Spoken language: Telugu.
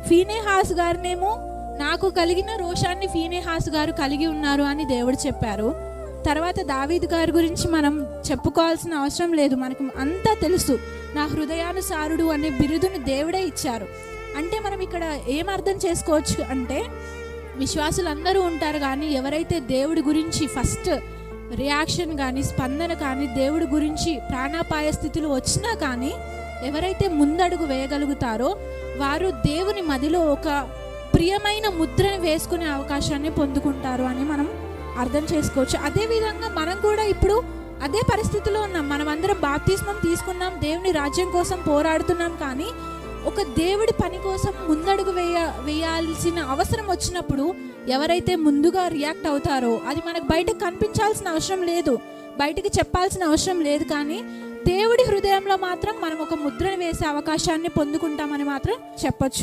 ఫీనెహాస్ గారినేమో నాకు కలిగిన రోషాన్ని ఫీనెహాస్ గారు కలిగి ఉన్నారు అని దేవుడు చెప్పారు. తర్వాత దావీదు గారి గురించి మనం చెప్పుకోవాల్సిన అవసరం లేదు, మనకు అంతా తెలుసు. నా హృదయానుసారుడు అనే బిరుదుని దేవుడే ఇచ్చారు. అంటే మనం ఇక్కడ ఏం అర్థం చేసుకోవచ్చు అంటే, విశ్వాసులందరూ ఉంటారు కానీ ఎవరైతే దేవుడి గురించి ఫస్ట్ రియాక్షన్ కానీ స్పందన కానీ దేవుడి గురించి ప్రాణాపాయ స్థితులు వచ్చినా కానీ ఎవరైతే ముందడుగు వేయగలుగుతారో వారు దేవుని మదిలో ఒక ప్రియమైన ముద్రని వేసుకునే అవకాశాన్ని పొందుకుంటారు అని మనం అర్థం చేసుకోవచ్చు. అదేవిధంగా మనం కూడా ఇప్పుడు అదే పరిస్థితిలో ఉన్నాం. మనం అందరం బాప్తిస్మం తీసుకున్నాం, దేవుని రాజ్యం కోసం పోరాడుతున్నాం. కానీ ఒక దేవుడి పని కోసం ముందడుగు వేయాల్సిన అవసరం వచ్చినప్పుడు ఎవరైతే ముందుగా రియాక్ట్ అవుతారో అది మనకు బయటకు కనిపించాల్సిన అవసరం లేదు, బయటికి చెప్పాల్సిన అవసరం లేదు. కానీ దేవుడి హృదయంలో మాత్రం మనం ఒక ముద్రను వేసే అవకాశాన్ని పొందుకుంటామని మాత్రం చెప్పొచ్చు.